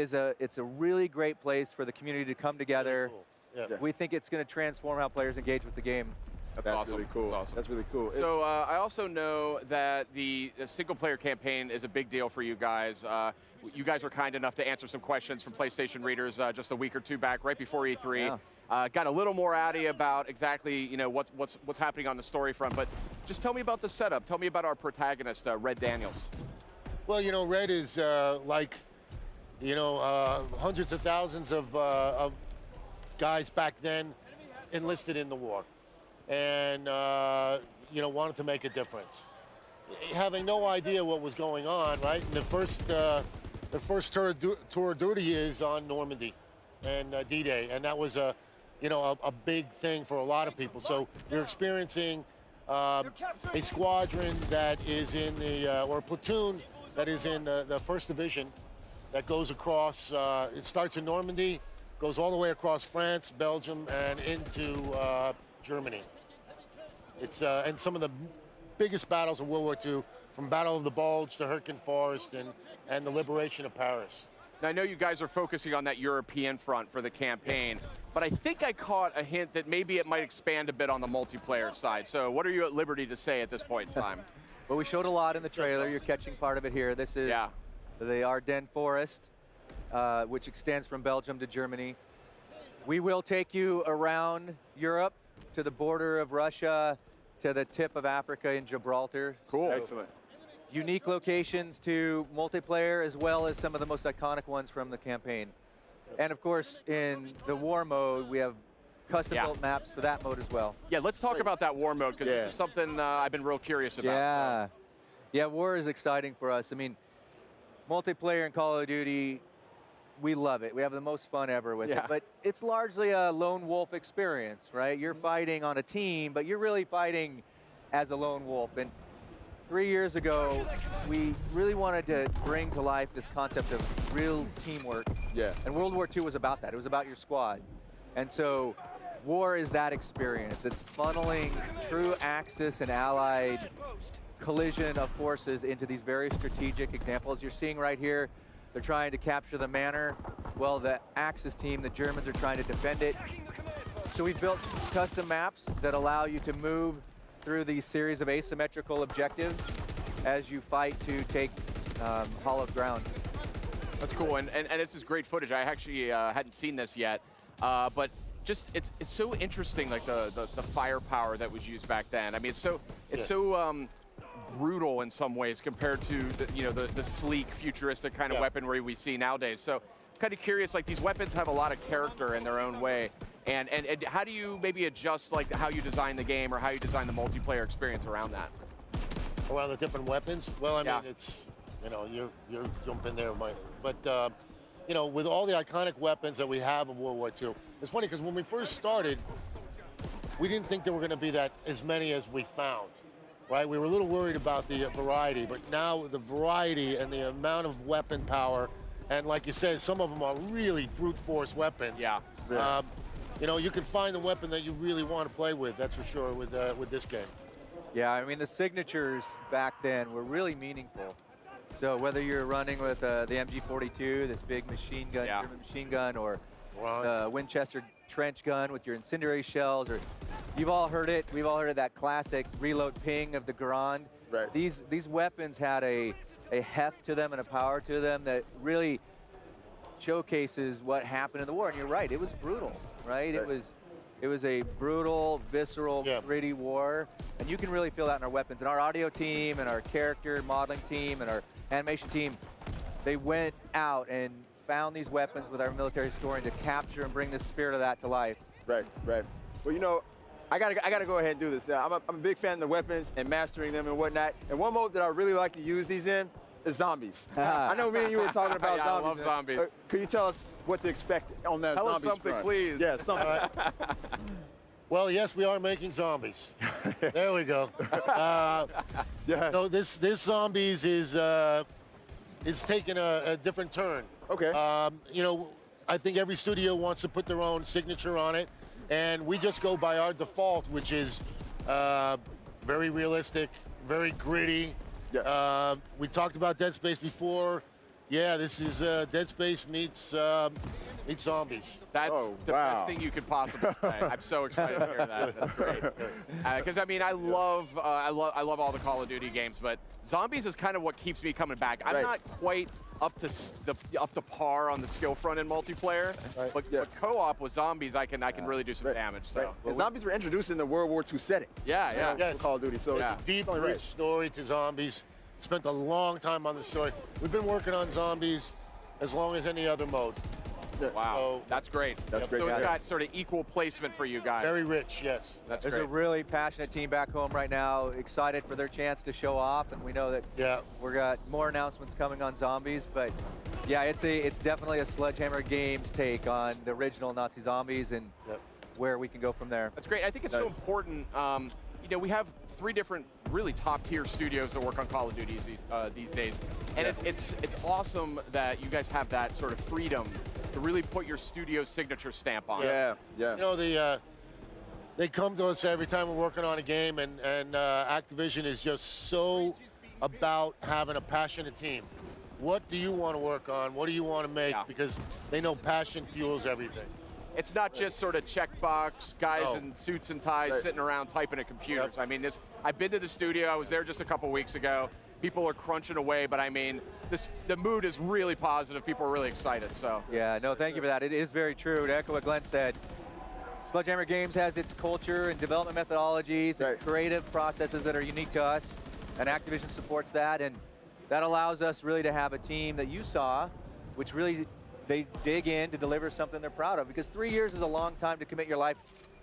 it's a really great place for the community to come together. Cool. Yeah. We think it's going to transform how players engage with the game. That's That's awesome. really cool. That's awesome. That's really cool. So I also know that the single-player campaign is a big deal for you guys. You guys were kind enough to answer some questions from PlayStation readers just a week or two back, right before E3. Yeah. Got a little more out of you about exactly what's happening on the story front. But just tell me about the setup. Tell me about our protagonist, Red Daniels. Well, Red is like, hundreds of thousands of guys back then enlisted in the war, and wanted to make a difference, having no idea what was going on. Right, and the first tour of duty is on Normandy and D-Day, and that was a big thing for a lot of people. So you're experiencing a squadron that is in or a platoon that is in the 1st Division that goes across, it starts in Normandy, goes all the way across France, Belgium, and into Germany. It's and some of the biggest battles of World War II, from Battle of the Bulge to Hürtgen Forest and the liberation of Paris. Now, I know you guys are focusing on that European front for the campaign, but I think I caught a hint that maybe it might expand a bit on the multiplayer side. So what are you at liberty to say at this point in time? Well, we showed a lot in the trailer. You're catching part of it here. This is the Ardennes Forest, which extends from Belgium to Germany. We will take you around Europe to the border of Russia, to the tip of Africa in Gibraltar. Cool. So, excellent. unique locations to multiplayer, as well as some of the most iconic ones from the campaign. And of course, in the war mode, we have custom-built maps for that mode as well. Yeah, let's talk about that war mode, because this is something I've been real curious about. Yeah. Yeah, war is exciting for us. I mean, multiplayer in Call of Duty, we love it. We have the most fun ever with it. But it's largely a lone wolf experience, right? You're fighting on a team, but you're really fighting as a lone wolf. And 3 years ago, we really wanted to bring to life this concept of real teamwork. Yeah. And World War II was about that. It was about your squad. And so war is that experience. It's funneling true Axis and Allied collision of forces into these very strategic examples. You're seeing right here, they're trying to capture the manor. Well, the Axis team, the Germans, are trying to defend it. So we've built custom maps that allow you to move through these series of asymmetrical objectives as you fight to take hollowed ground. That's cool, and this is great footage. I actually hadn't seen this yet, but just it's so interesting, like the firepower that was used back then. I mean, it's so brutal in some ways compared to the sleek, futuristic kind of weaponry we see nowadays. So, kind of curious, like these weapons have a lot of character in their own way, and how do you maybe adjust like how you design the game or how you design the multiplayer experience around that? Around the different weapons? Well, I mean, it's you're jumping there, Mike. But with all the iconic weapons that we have of World War II, it's funny because when we first started, we didn't think there were going to be as many as we found. Right, we were a little worried about the variety, but now the variety and the amount of weapon power, and like you said, some of them are really brute force weapons. Yeah. You can find the weapon that you really want to play with. That's for sure with this game. Yeah, I mean the signatures back then were really meaningful. So whether you're running with the MG42, this big machine gun, German machine gun, or the Winchester trench gun with your incendiary shells, or you've all heard it. We've all heard of that classic reload ping of the Garand. Right. These weapons had a heft to them and a power to them that really showcases what happened in the war. And you're right, it was brutal, right? It was a brutal, visceral, gritty war, and you can really feel that in our weapons. And our audio team and our character modeling team and our animation team, they went out and found these weapons with our military historian to capture and bring the spirit of that to life. Right. Well, I gotta go ahead and do this. I'm a big fan of the weapons and mastering them and whatnot. And one mode that I really like to use these in is zombies. I know me and you were talking about zombies. I love zombies. Could you tell us what to expect on that Tell zombies us something, front? please. Yeah, something. Well, yes, we are making zombies. There we go. No, this zombies is taking a different turn. Okay. I think every studio wants to put their own signature on it, and we just go by our default, which is very realistic, very gritty. Yeah. We talked about Dead Space before. Yeah, this is Dead Space meets zombies. That's Oh, the wow. best thing you could possibly say. I'm so excited to hear that. That's great. Because I mean, I love all the Call of Duty games, but zombies is kind of what keeps me coming back. I'm Right. not quite up to par on the skill front in multiplayer, Right. but Yeah. co-op with zombies, I can really do some Right. damage. So Right. And zombies were introduced in the World War II setting. yeah, yeah. Yes. For Call of Duty. So Yeah. it's Deep, only rich right. story to zombies. Spent a long time on the story. We've been working on zombies as long as any other mode. Wow, So- that's great. That's great. So it's Yeah. got sort of equal placement for you guys. Very rich, yes. That's There's great. a really passionate team back home right now, excited for their chance to show off, and we know that Yeah. we've got more announcements coming on zombies, but yeah, it's definitely a Sledgehammer Games take on the original Nazi zombies and Yep. where we can go from there. That's great. I think it's so Nice. important. You know, we have 3 different really top-tier studios that work on Call of Duty these days, and it's awesome that you guys have that sort of freedom to really put your studio signature stamp on it. Yeah, yeah. You know, they come to us every time we're working on a game, and Activision is just so about having a passionate team. What do you want to work on? What do you want to make? Yeah. Because they know passion fuels everything. It's not just sort of checkbox guys No. in suits and ties Right. sitting around typing at computers. Yep. I mean, I've been to the studio. I was there just a couple weeks ago. People are crunching away, but I mean, the mood is really positive. People are really excited. So Yeah, no, thank you for that. It is very true. To echo what Glenn said, Sledgehammer Games has its culture and development methodologies Right. and creative processes that are unique to us, and Activision supports that, and that allows us really to have a team that you saw, which really they dig in to deliver something they're proud of, because 3 years is a long time to commit your life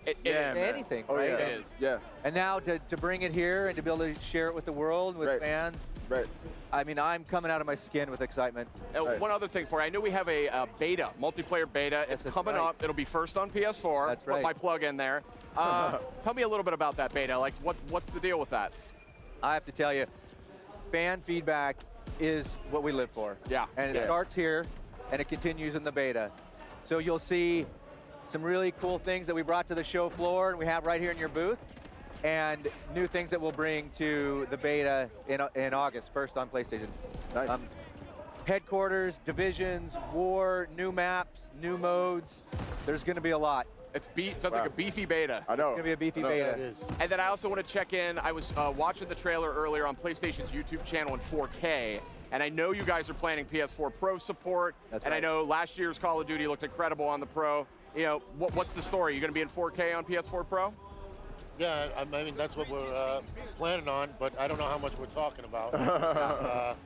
it Yeah, is. man. anything, Oh, right? yeah. It is. Yeah, And now to bring it here and to be able to share it with the world, with Right. fans, right. I mean, I'm coming out of my skin with excitement. Right. One other thing for you. I know we have a beta, multiplayer beta. Yes, It's that's coming right. up. It'll be first on PS4. That's Put right. my plug in there. Tell me a little bit about that beta. Like, what's the deal with that? I have to tell you, fan feedback is what we live for. Yeah. And it Yeah. starts here, and it continues in the beta. So you'll see some really cool things that we brought to the show floor, and we have right here in your booth, and new things that we'll bring to the beta in August, first on PlayStation. Nice. Headquarters, divisions, war, new maps, new modes. There's going to be a lot. Sounds like a beefy beta. I know. It's going to be a beefy I know. Yeah, beta. it is. And then I also want to check in. I was watching the trailer earlier on PlayStation's YouTube channel in 4K, and I know you guys are planning PS4 Pro support. That's and I right. know last year's Call of Duty looked incredible on the Pro. You know, what's the story? You going to be in 4K on PS4 Pro? Yeah, I mean, that's what we're planning on, but I don't know how much we're talking about.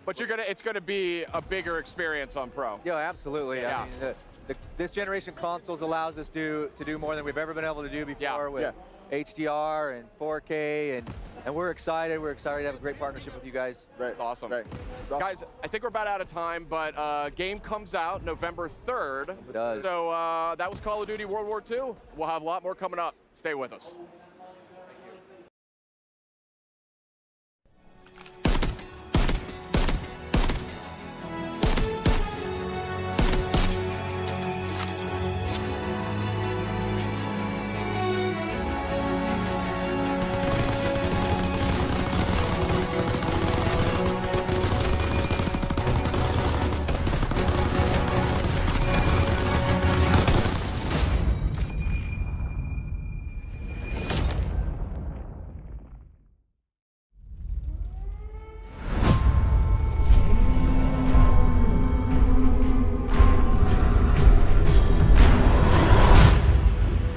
But it's gonna be a bigger experience on Pro. Yeah, absolutely. Yeah. I mean, this generation consoles allows us to do more than we've ever been able to do before Yeah. with HDR and 4K, and we're excited. We're excited to have a great partnership with you guys. Right. It's awesome. Right. It's awesome. Guys, I think we're about out of time, but game comes out November 3rd. It does. So that was Call of Duty World War II. We'll have a lot more coming up. Stay with us.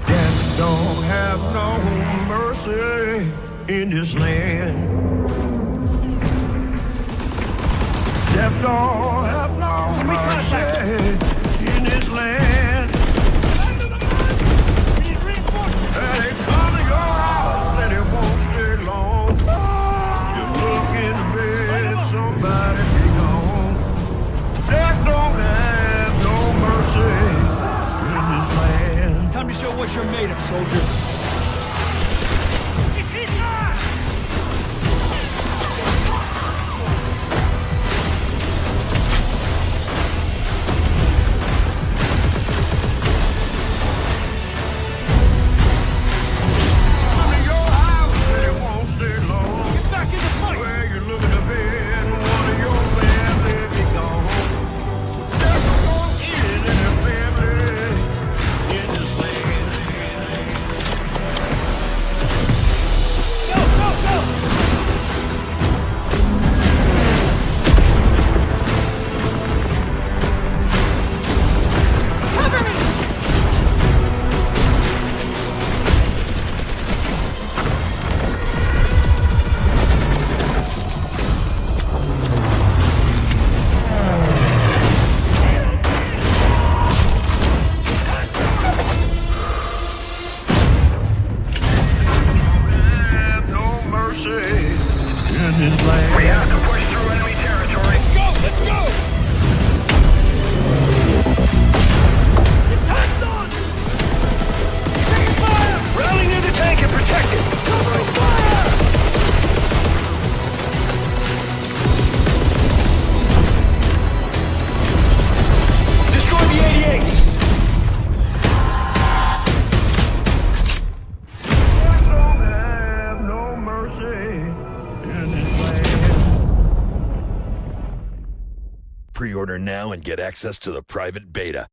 Death don't have no mercy in this land. Death don't have no mercy in this land. And they come to your house and it won't stay long. You look in the bed, somebody be gone. Death don't have no mercy in this land. Time to show what you're made of, soldier. Come to your house and it won't stay long. Get back in the fight! Where you look at the bed, one of your family be gone. Pre-order now and get access to the private beta.